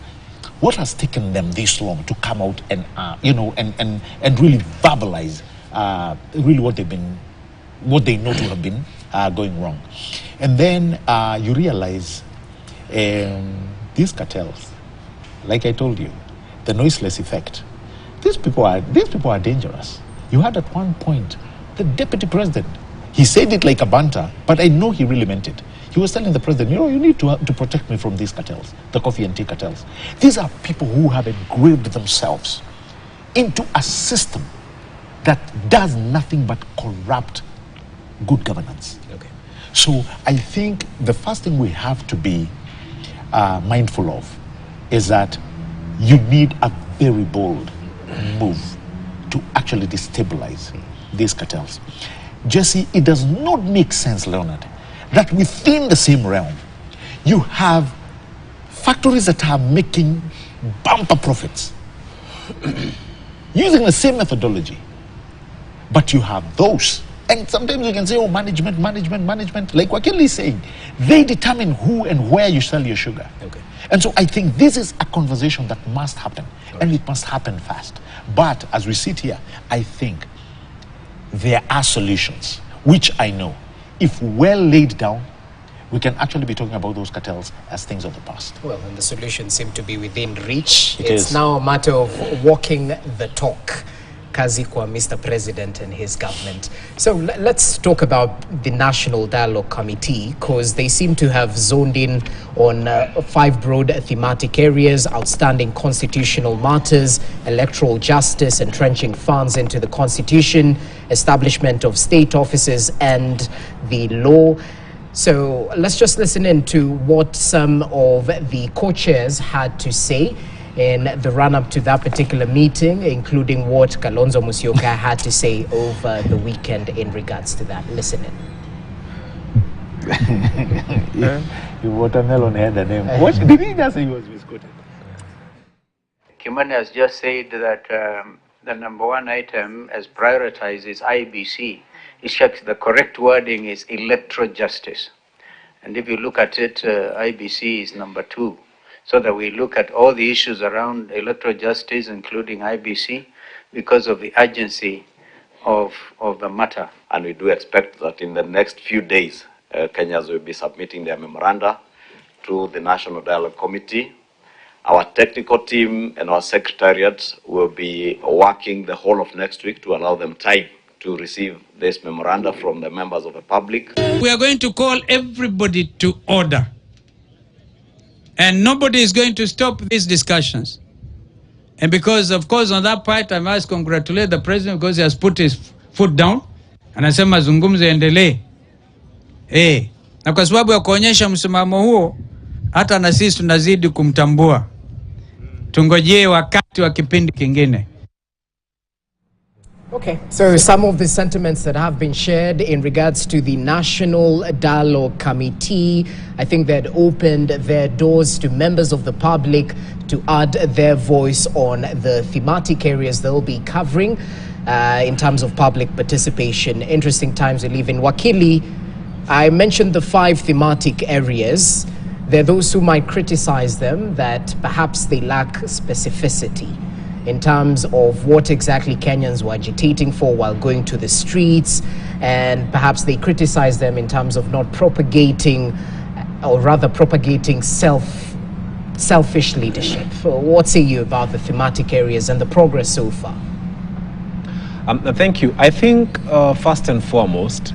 what has taken them this long to come out and and really verbalize really what they know to have been going wrong? And then you realize these cartels, like I told you, the noiseless effect. These people are dangerous. You had at one point the deputy president. He said it like a banter, but I know he really meant it. He was telling the president, you need to protect me from these cartels, the coffee and tea cartels. These are people who have engraved themselves into a system that does nothing but corrupt good governance. So I think the first thing we have to be mindful of is that you need a very bold move to actually destabilize these cartels. Jesse, it does not make sense, Leonard, that within the same realm, you have factories that are making bumper profits using the same methodology. But you have those And sometimes you can say, oh, management. Like Wakili is saying, they determine who and where you sell your sugar. Okay. And so I think this is a conversation that must happen, and it must happen fast. But as we sit here, I think there are solutions, which I know, if well laid down, we can actually be talking about those cartels as things of the past. Well, and the solutions seem to be within reach. It's is now a matter of walking the talk. Kazi kwa Mr. President and his government. So let's talk about the National Dialogue Committee, because they seem to have zoned in on 5 broad thematic areas: outstanding constitutional matters, electoral justice, entrenching funds into the constitution, establishment of state offices, and the law. So let's just listen in to what some of the co-chairs had to say in the run-up to that particular meeting, including what Kalonzo Musyoka had to say over the weekend in regards to that. Listen in. You watermelon had the name. What did he just say? He was misquoted. Kimani has just said that the number one item as prioritized is IBC. The correct wording is electoral justice. And if you look at it, IBC is number 2. So that we look at all the issues around electoral justice, including IBC, because of the urgency of the matter. And we do expect that in the next few days, Kenyans will be submitting their memoranda to the National Dialogue Committee. Our technical team and our secretariat will be working the whole of next week to allow them time to receive this memoranda from the members of the public. We are going to call everybody to order. And nobody is going to stop these discussions. And because, of course, on that part, I must congratulate the president because he has put his foot down. Anasema zungumzo endelee. Na kwa sababu ya kuonyesha msimamo huo, hata na sisi tunazidi kumtambua. Tungojee wakati wa kipindi kingine. Okay, so some of the sentiments that have been shared in regards to the National Dialogue Committee, I think that opened their doors to members of the public to add their voice on the thematic areas they'll be covering in terms of public participation. Interesting times we live in. Wakili, I mentioned the 5 thematic areas. There are those who might criticize them that perhaps they lack specificity in terms of what exactly Kenyans were agitating for while going to the streets, and perhaps they criticize them in terms of not propagating, or rather propagating selfish leadership. What say you about the thematic areas and the progress so far? Thank you. I think first and foremost,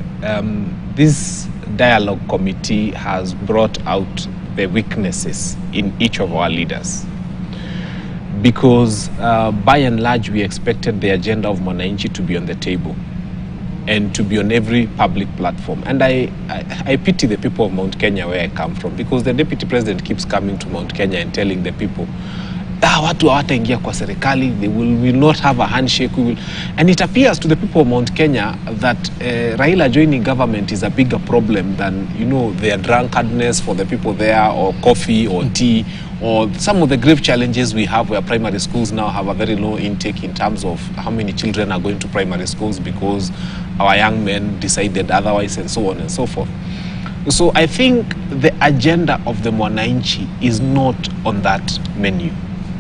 this dialogue committee has brought out the weaknesses in each of our leaders. Because by and large, we expected the agenda of Mwananchi to be on the table and to be on every public platform. And I pity the people of Mount Kenya where I come from, because the deputy president keeps coming to Mount Kenya and telling the people, watu hawataingia kwa serikali, they will not have a handshake. And it appears to the people of Mount Kenya that Raila joining government is a bigger problem than, their drunkardness for the people there, or coffee or tea, or some of the grave challenges we have where primary schools now have a very low intake in terms of how many children are going to primary schools because our young men decided otherwise, and so on and so forth. So I think the agenda of the Mwananchi is not on that menu.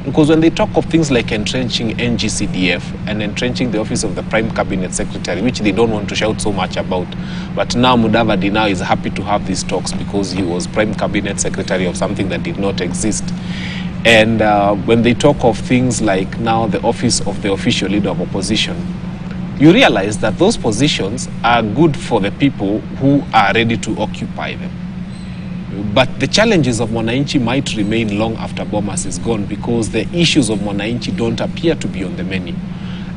Because when they talk of things like entrenching NGCDF and entrenching the office of the Prime Cabinet Secretary, which they don't want to shout so much about, but now Mudavadi now is happy to have these talks because he was Prime Cabinet Secretary of something that did not exist. And when they talk of things like now the office of the official leader of opposition, you realize that those positions are good for the people who are ready to occupy them. But the challenges of Mwananchi might remain long after Bomas is gone, because the issues of Mwananchi don't appear to be on the menu.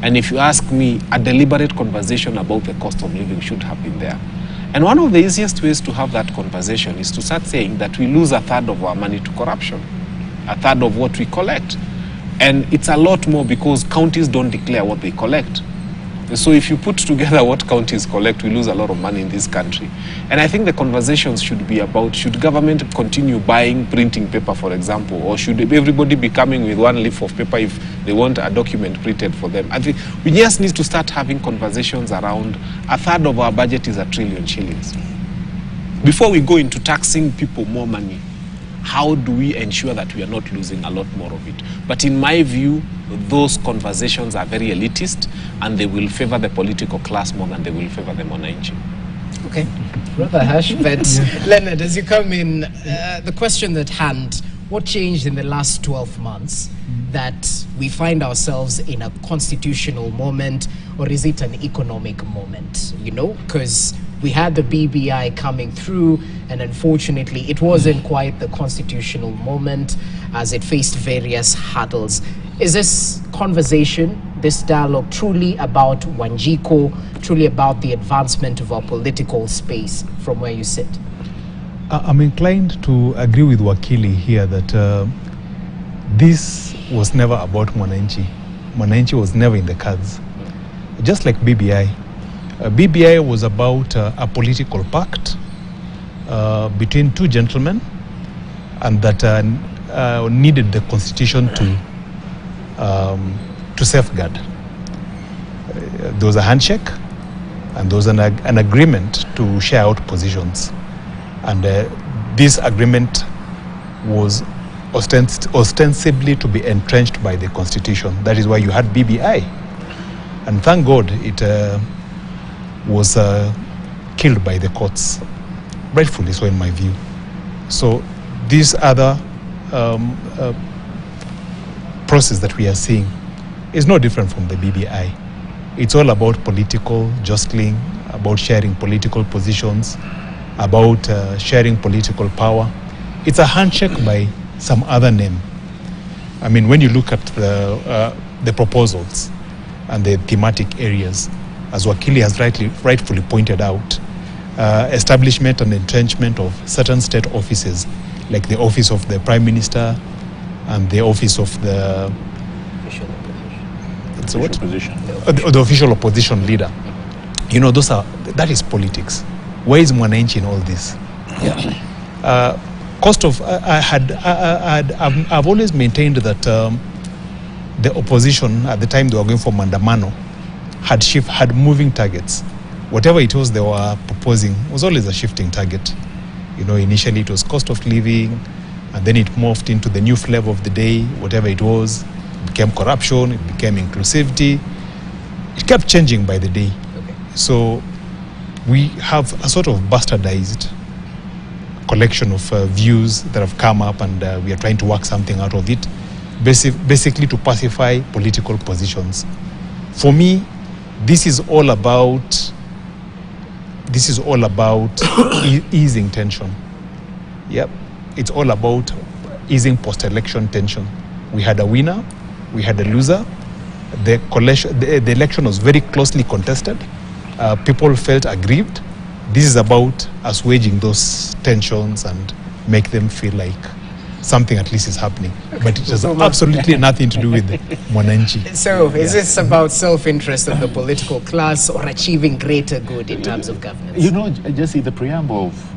And if you ask me, a deliberate conversation about the cost of living should have been there. And one of the easiest ways to have that conversation is to start saying that we lose 1/3 of our money to corruption, 1/3 of what we collect. And it's a lot more because counties don't declare what they collect. So if you put together what counties collect, we lose a lot of money in this country. And I think the conversations should be about, should government continue buying printing paper, for example, or should everybody be coming with one leaf of paper if they want a document printed for them? I think we just need to start having conversations around a third of our budget is $1 trillion shillings. Before we go into taxing people more money, how do we ensure that we are not losing a lot more of it? But in my view, those conversations are very elitist, and they will favor the political class more than they will favor the monarchy. Okay, rather harsh, but Leonard, as you come in, the question at hand, what changed in the last 12 months that we find ourselves in a constitutional moment, or is it an economic moment? You know, because we had the BBI coming through, and unfortunately it wasn't quite the constitutional moment as it faced various hurdles. Is this conversation, this dialogue, truly about Wanjiko, truly about the advancement of our political space from where you sit? I'm inclined to agree with Wakili here that this was never about Mwananchi. Mwananchi was never in the cards. Just like BBI. BBI was about a political pact between two gentlemen, and that needed the constitution to safeguard. There was a handshake, and there was an agreement to share out positions. And this agreement was ostensibly to be entrenched by the constitution. That is why you had BBI. And thank God it was killed by the courts, rightfully so in my view. So this other process that we are seeing is no different from the BBI. It's all about political jostling, about sharing political positions, about sharing political power. It's a handshake by some other name. I mean, when you look at the proposals and the thematic areas, as Wakili has rightfully pointed out, establishment and entrenchment of certain state offices, like the office of the Prime Minister and the office of the the official opposition leader. You know, that is politics. Where is Mwananchi in all this? Yeah. Cost of I've always maintained that the opposition at the time they were going for Mandamano had moving targets. Whatever it was they were proposing was always a shifting target. You know, initially it was cost of living, and then it morphed into the new flavor of the day, whatever it was. It became corruption, it became inclusivity. It kept changing by the day. Okay. So we have a sort of bastardized collection of views that have come up, and we are trying to work something out of it, basically to pacify political positions. For me, this is all about easing tension. Yep, it's all about easing post-election tension. We had a winner, we had a loser. The election was very closely contested. People felt aggrieved. This is about assuaging those tensions and make them feel like something at least is happening. Okay. But it has absolutely nothing to do with Mwananchi. So is this about self-interest of the political class or achieving greater good in terms of governance? You know, Jesse, the preamble of,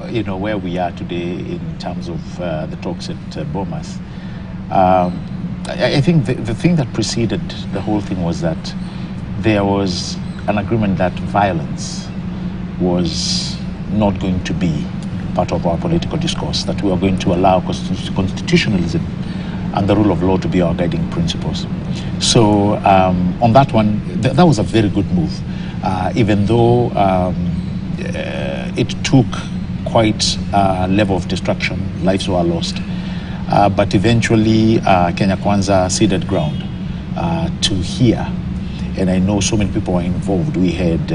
you know, where we are today in terms of the talks at Bomas, I think the thing that preceded the whole thing was that there was an agreement that violence was not going to be part of our political discourse, that we are going to allow constitutionalism and the rule of law to be our guiding principles. So on that one, that was a very good move, even though it took quite a level of destruction, lives were lost. But eventually, Kenya Kwanza ceded ground to hear, and I know so many people were involved. We had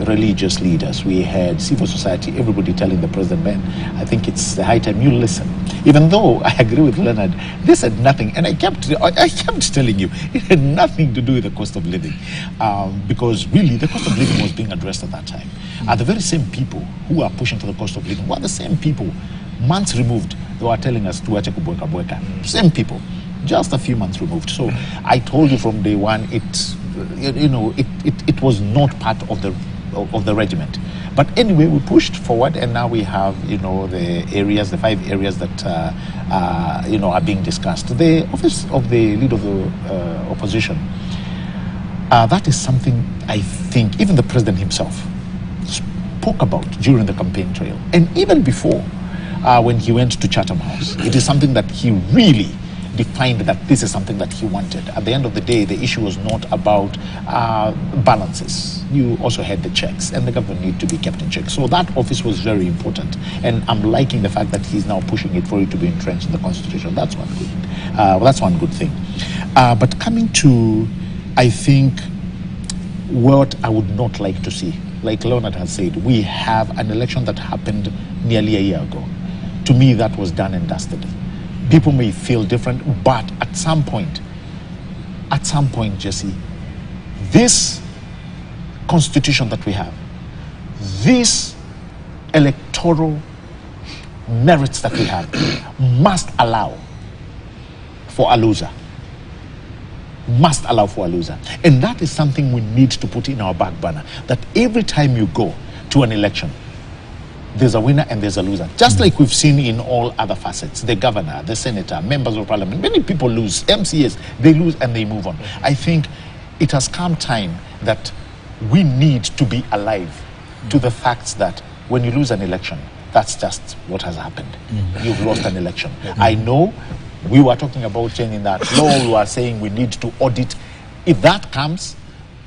religious leaders, we had civil society, everybody telling the president, man, I think it's the high time you listen. Even though I agree with Leonard, this had nothing, and I kept telling you, it had nothing to do with the cost of living, because really the cost of living was being addressed at that time. The very same people who are pushing for the cost of living were the same people, months removed, they were telling us to wache kubweka bweka. Same people, just a few months removed. So I told you from day one, it it was not part of the regiment. But anyway, we pushed forward, and now we have, the 5 areas that are being discussed. The office of the leader of the opposition, that is something I think even the president himself spoke about during the campaign trail, and even before when he went to Chatham House. It is something that he really defined that this is something that he wanted. At the end of the day, the issue was not about balances. You also had the checks, and the government need to be kept in check. So that office was very important, and I'm liking the fact that he's now pushing it for it to be entrenched in the constitution. That's one good. That's one good thing. But coming to, I think, what I would not like to see, like Leonard has said, we have an election that happened nearly a year ago. To me, that was done and dusted. People may feel different, but at some point, Jesse, this constitution that we have, these electoral merits that we have, must allow for a loser. Must allow for a loser. And that is something we need to put in our back burner, that every time you go to an election, there's a winner and there's a loser. Just like we've seen in all other facets. The governor, the senator, members of parliament, many people lose. MCAs, they lose and they move on. I think it has come time that we need to be alive to the facts that when you lose an election, that's just what has happened. You've lost an election. I know we were talking about changing that law. We were saying we need to audit. If that comes,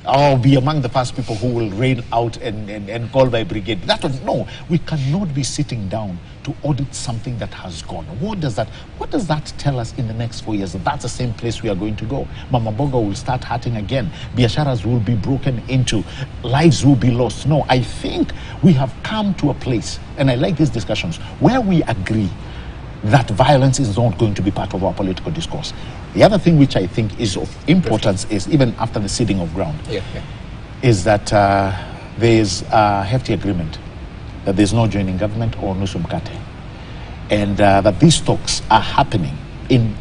I'll be among the first people who will rain out and call by brigade. No, we cannot be sitting down to audit something that has gone. What does that tell us in the next 4 years? That's the same place we are going to go. Mama Boga will start hurting again. Biasharas will be broken into. Lives will be lost. No, I think we have come to a place, and I like these discussions, where we agree that violence is not going to be part of our political discourse. The other thing which I think is of importance is, even after the ceding of ground, is that there is a hefty agreement that there's no joining government or nusu mkate, and that these talks are happening in,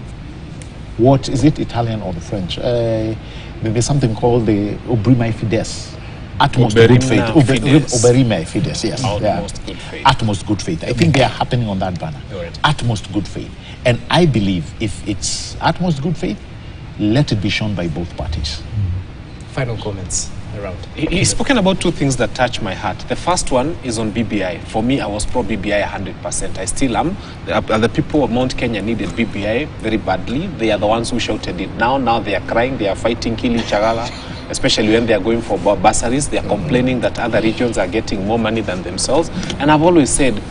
what is it, Italian or the French? There's something called the Oberima Fides. Utmost good faith. Oberima Fides, yes. Utmost good faith. Utmost good faith. I think they are happening on that banner. Right. Utmost good faith. And I believe if it's utmost good faith, let it be shown by both parties. Final comments around. He's spoken about 2 things that touch my heart. The first one is on BBI. For me, I was pro BBI 100%. I still am. The people of Mount Kenya needed BBI very badly. They are the ones who shouted it. Now they are crying. They are fighting, killing Chagala. Especially when they are going for bursaries. They are complaining that other regions are getting more money than themselves. And I've always said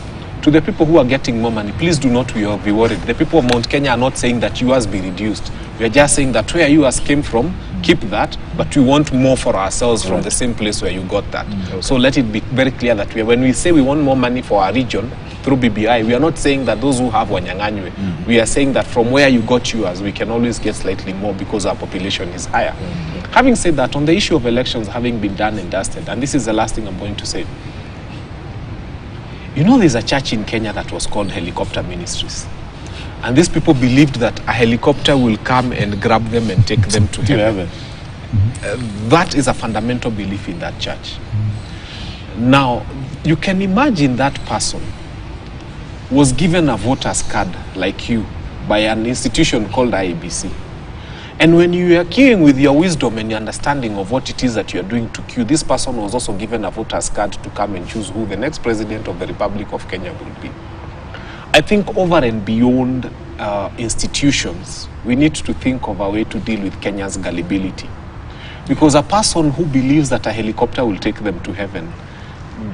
to the people who are getting more money, please do not be worried. The people of Mount Kenya are not saying that yours be reduced. We are just saying that where yours came from, keep that, but we want more for ourselves from the same place where you got that. So let it be very clear that when we say we want more money for our region through BBI, we are not saying that those who have Wanyanganywe. We are saying that from where you got yours, we can always get slightly more because our population is higher. Having said that, on the issue of elections having been done and dusted, and this is the last thing I'm going to say, you know, there's a church in Kenya that was called Helicopter Ministries. And these people believed that a helicopter will come and grab them and take them to heaven. That is a fundamental belief in that church. Now, you can imagine that person was given a voter's card like you by an institution called IEBC. And when you are queuing with your wisdom and your understanding of what it is that you are doing to queue, this person was also given a voter's card to come and choose who the next president of the Republic of Kenya will be. I think over and beyond institutions, we need to think of a way to deal with Kenya's gullibility. Because a person who believes that a helicopter will take them to heaven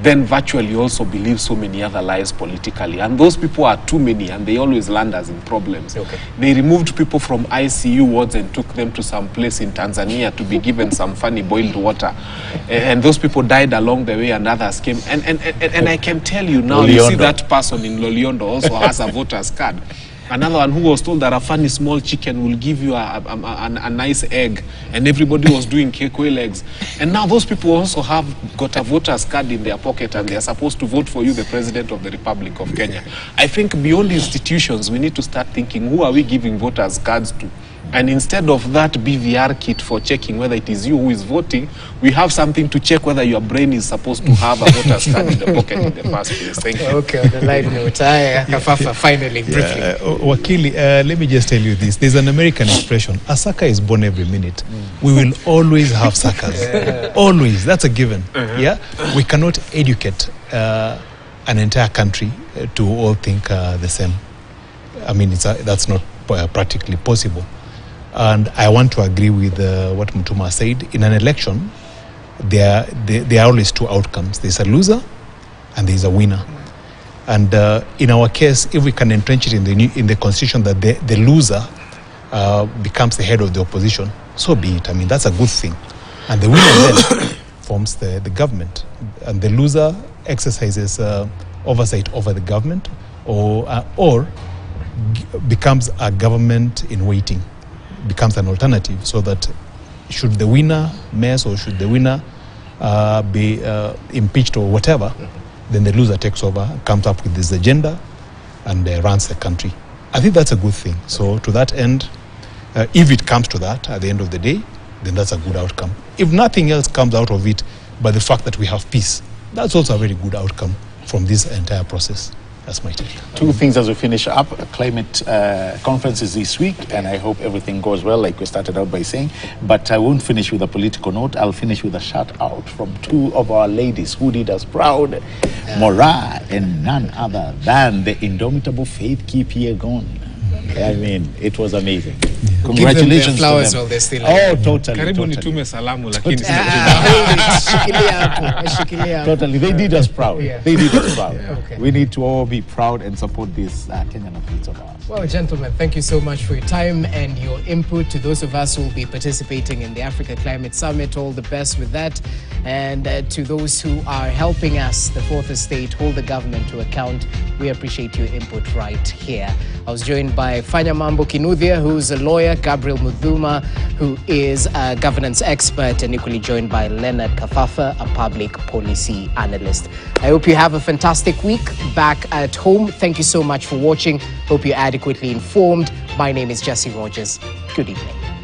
then virtually also believes so many other lies politically. And those people are too many, and they always land us in problems. They removed people from ICU wards and took them to some place in Tanzania to be given some funny boiled water. And those people died along the way, and others came. And I can tell you now, you see that person in Loliondo also has a voter's card. Another one who was told that a funny small chicken will give you a nice egg, and everybody was doing kekwe legs. And now those people also have got a voter's card in their pocket, and they are supposed to vote for you, the President of the Republic of Kenya. I think beyond institutions, we need to start thinking, who are we giving voters cards to? And instead of that BVR kit for checking whether it is you who is voting, we have something to check whether your brain is supposed to have a voter's card in the pocket in the first place. Thank you. Okay, on the line note, Kafafa, finally, briefly. Wakili, let me just tell you this. There's an American expression, a sucker is born every minute. We will always have suckers. Always. That's a given. Yeah? We cannot educate an entire country to all think the same. I mean, that's not practically possible. And I want to agree with what Mutuma said. In an election, there are always two outcomes. There's a loser and there's a winner. And in our case, if we can entrench it in the constitution that the loser becomes the head of the opposition, so be it. I mean, that's a good thing. And the winner then forms the government. And the loser exercises oversight over the government or becomes a government in waiting, becomes an alternative, so that should the winner mess or should the winner be impeached or whatever, then the loser takes over, comes up with this agenda and runs the country. I think that's a good thing. So to that end, if it comes to that at the end of the day, then that's a good outcome. If nothing else comes out of it but the fact that we have peace, that's also a very good outcome from this entire process. That's my take. Two things as we finish up. Climate conferences this week, and I hope everything goes well, like we started out by saying. But I won't finish with a political note. I'll finish with a shout out from two of our ladies who did us proud. Mora and none other than the indomitable Faith Kipyegon. I mean, it was amazing. Congratulations to them. To them. While they're still Totally. Totally. They did us proud. Yeah. They did us proud. Yeah. Okay. We need to all be proud and support these Kenyan athletes of ours. Well, gentlemen, thank you so much for your time and your input. To those of us who will be participating in the Africa Climate Summit, all the best with that. And to those who are helping us, the fourth estate, hold the government to account, we appreciate your input right here. I was joined by Fanya Mambo Kinuthia, who's a lawyer, Gabriel Mudhuma, who is a governance expert, and equally joined by Leonard Kafafa, a public policy analyst. I hope you have a fantastic week back at home. Thank you so much for watching. Hope you're adequately informed. My name is Jesse Rogers. Good evening.